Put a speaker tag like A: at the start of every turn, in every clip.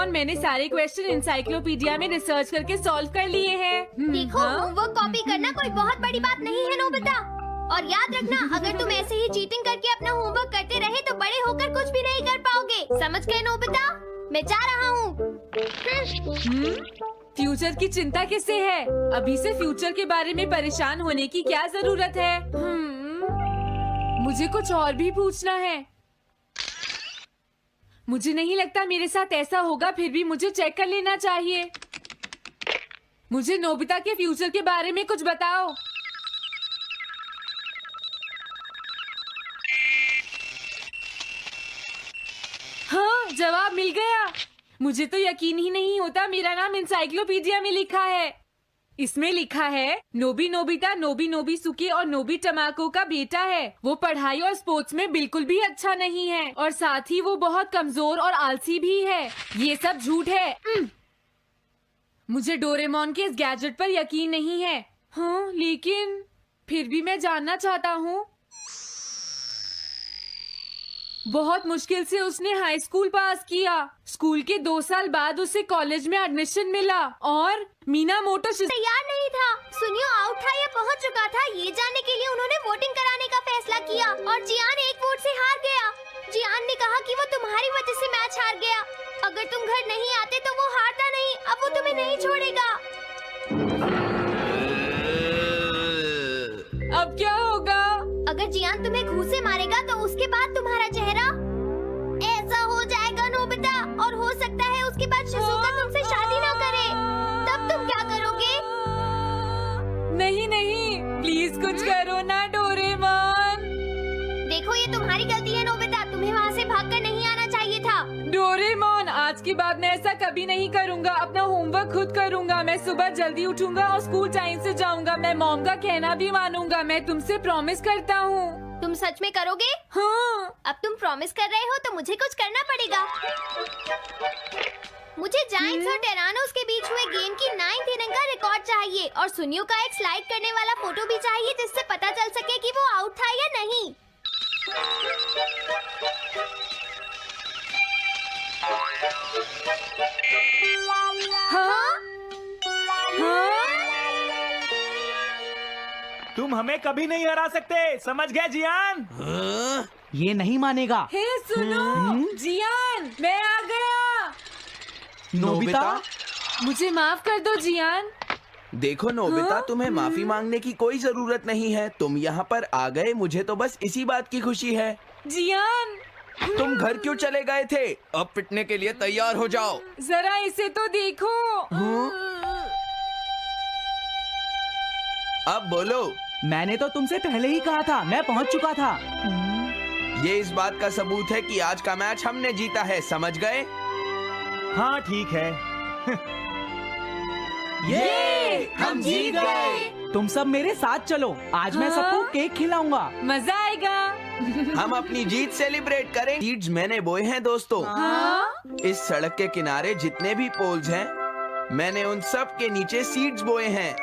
A: और मैंने सारे क्वेश्चन इंसाइक्लोपीडिया में रिसर्च करके सॉल्व कर लिए हैं।
B: देखो, होमवर्क कॉपी करना कोई बहुत बड़ी बात नहीं है नोबिता। और याद रखना, अगर तुम ऐसे ही चीटिंग करके अपना होमवर्क करते रहे तो बड़े होकर कुछ भी नहीं कर पाओगे। समझ गए नोबिता? मैं जा रहा हूँ।
A: फ्यूचर की चिंता किससे है? अभी से फ्यूचर के बारे में परेशान होने की क्या जरूरत है? मुझे कुछ और भी पूछना है। मुझे नहीं लगता मेरे साथ ऐसा होगा, फिर भी मुझे चेक कर लेना चाहिए। मुझे नोबिता के फ्यूचर के बारे में कुछ बताओ। हाँ, जवाब मिल गया। मुझे तो यकीन ही नहीं होता मेरा नाम इंसाइक्लोपीडिया में लिखा है। इसमें लिखा है नोबी नोबिता नोबी नोबिसुके और नोबी टमाको का बेटा है। वो पढ़ाई और स्पोर्ट्स में बिल्कुल भी अच्छा नहीं है और साथ ही वो बहुत कमजोर और आलसी भी है। ये सब झूठ है। मुझे डोरेमोन के इस गैजेट पर यकीन नहीं है। हाँ, लेकिन फिर भी मैं जानना चाहता हूँ। बहुत मुश्किल से उसने हाई स्कूल पास किया। स्कूल के 2 साल बाद उसे कॉलेज में एडमिशन मिला और मीनामोटो
B: तैयार नहीं था। सुनियो आउट था या पहुंच चुका था, ये जानने के लिए उन्होंने वोटिंग कराने का फैसला किया और जियान एक वोट से हार गया। जियान ने कहा कि वो तुम्हारी वजह से मैच हार गया। अगर तुम घर नहीं आते तो वो हारता नहीं। अब वो तुम्हें नहीं छोड़ेगा।
A: अब क्या होगा?
B: अगर जियान तुम्हें घूंसे मारेगा तो उसके बाद तुम्हारा चेहरा ऐसा हो जाएगा नोबिता, और हो सकता है उसके बाद शिज़ुका तुमसे शादी ना करे। तब तुम क्या करोगे?
A: नहीं नहीं, प्लीज कुछ करो ना डोरेमोन।
B: देखो, ये तुम्हारी गलती है नोबिता। तुम्हें वहाँ से भागकर नहीं आना चाहिए था।
A: डोरेमोन, आज के बाद मैं ऐसा कभी नहीं करूँगा। अपना होमवर्क खुद करूँगा। मैं सुबह जल्दी उठूंगा और स्कूल टाइम से जाऊँगा। मैं मॉम का कहना भी मानूंगा। मैं तुमसे प्रॉमिस करता हूँ।
B: तुम सच में करोगे?
A: हाँ।
B: अब तुम प्रॉमिस कर रहे हो तो मुझे कुछ करना पड़ेगा। मुझे जायंट्स और टेरानोस के बीच हुए गेम की 9th इनिंग का रिकॉर्ड चाहिए और सुनियो का एक स्लाइड करने वाला फोटो भी चाहिए, जिससे पता चल सके कि वो आउट था या नहीं।
A: हाँ? हाँ?
C: तुम हमें कभी नहीं हरा सकते, समझ गए जियान?
D: ये नहीं मानेगा।
A: हे सुनो, जियान, मैं आ गया।
D: नोबिता?
A: मुझे माफ कर दो जियान।
E: देखो नोबिता, तुम्हें माफी मांगने की कोई जरूरत नहीं है। तुम यहाँ पर आ गए, मुझे तो बस इसी बात की खुशी है।
A: जियान,
E: तुम घर क्यों चले गए थे? अब पिटने के लिए तैयार हो जाओ।
A: जरा इसे तो देखो।
E: अब बोलो।
D: मैंने तो तुमसे पहले ही कहा था, मैं पहुंच चुका था।
E: ये इस बात का सबूत है कि आज का मैच हमने जीता है, समझ गए?
C: हाँ ठीक है।
D: ये
E: हम जीत गए।
D: तुम सब मेरे साथ चलो, आज मैं सबको केक खिलाऊंगा।
A: मजा आएगा।
E: हम अपनी जीत सेलिब्रेट करें। सीड्स मैंने बोए हैं दोस्तों।
A: हाँ?
E: इस सड़क के किनारे जितने भी पोल्स हैं, मैंने उन सब के नीचे सीड्स बोए हैं।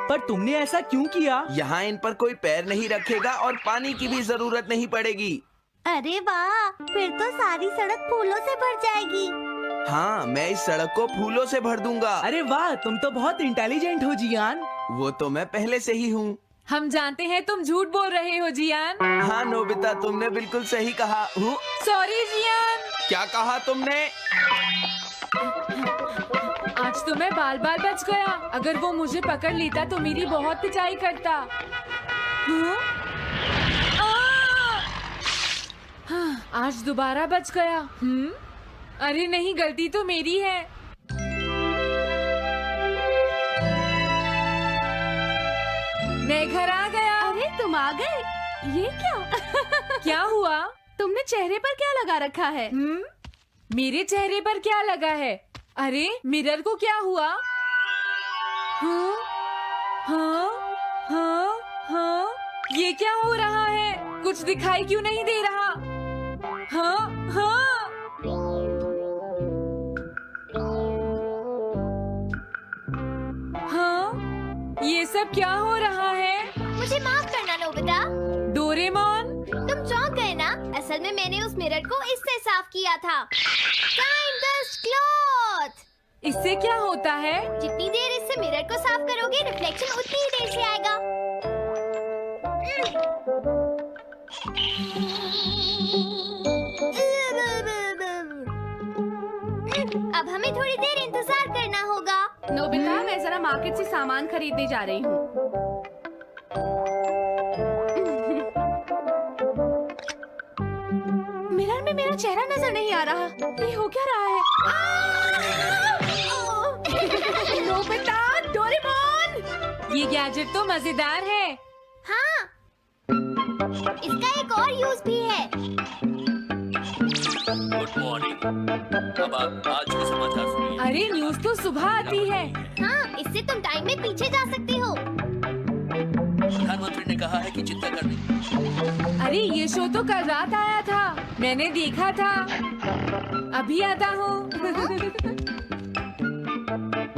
D: पर तुमने ऐसा क्यों किया?
E: यहाँ इन पर कोई पैर नहीं रखेगा और पानी की भी जरूरत नहीं पड़ेगी।
B: अरे वाह, फिर तो सारी सड़क फूलों से भर जाएगी।
E: हाँ, मैं इस सड़क को फूलों से भर दूंगा।
D: अरे वाह, तुम तो बहुत इंटेलिजेंट हो जियान।
E: वो तो मैं पहले से ही हूँ।
A: हम जानते हैं तुम झूठ बोल रहे हो जियान।
E: हाँ नोबिता, तुमने बिल्कुल सही कहा।
A: Sorry Gian.
E: क्या कहा तुमने?
A: आज तो मैं बाल बाल बच गया। अगर वो मुझे पकड़ लेता तो मेरी बहुत पिटाई करता। हाँ, आज दोबारा बच गया। अरे नहीं, गलती तो मेरी है। मैं घर आ गया।
F: अरे तुम आ गए, ये क्या?
A: क्या हुआ?
F: तुमने चेहरे पर क्या लगा रखा है?
A: मेरे चेहरे पर क्या लगा है? अरे मिरर को क्या हुआ? हाँ, हाँ, हाँ, हाँ, ये क्या हो रहा है? कुछ दिखाई क्यों नहीं दे रहा? हाँ, हाँ। हाँ, ये सब क्या हो रहा है?
B: मुझे माफ करना नोबिता।
A: डोरेमोन,
B: तुम चौंक गए ना? असल में मैंने उस मिरर मिरर को इससे साफ किया था। Time dust cloth.
A: इससे क्या होता है?
B: जितनी देर इससे मिरर को साफ करोगे रिफ्लेक्शन उतनी ही देर से आएगा। अब हमें थोड़ी देर इंतजार करना होगा।
F: नोबिता, मैं जरा मार्केट से सामान खरीदने जा रही हूँ। मिरर में मेरा चेहरा नजर नहीं आ रहा। ये हो क्या रहा है? Nobita, Doraemon!
A: ये गैजेट तो मजेदार है।
B: हाँ, इसका एक और यूज भी है।
G: Good morning. अब आप आज के समाचार सुनिए।
A: अरे न्यूज तो सुबह आती है।
B: हाँ, इससे तुम टाइम में पीछे जा सकते हो।
G: प्रधानमंत्री ने कहा है कि चिंता करने।
A: अरे ये शो तो कल रात आया था, मैंने देखा था। अभी आता हूँ।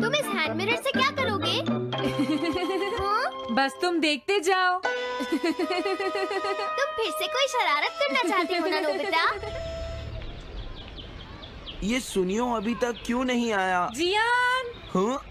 B: तुम इस हैंड मिरर से क्या करोगे? हाँ?
A: बस तुम देखते जाओ।
B: तुम फिर से कोई शरारत करना चाहते हो ना नोबिता?
E: ये सुनियो अभी तक क्यों नहीं आया?
A: जियान,
E: हाँ?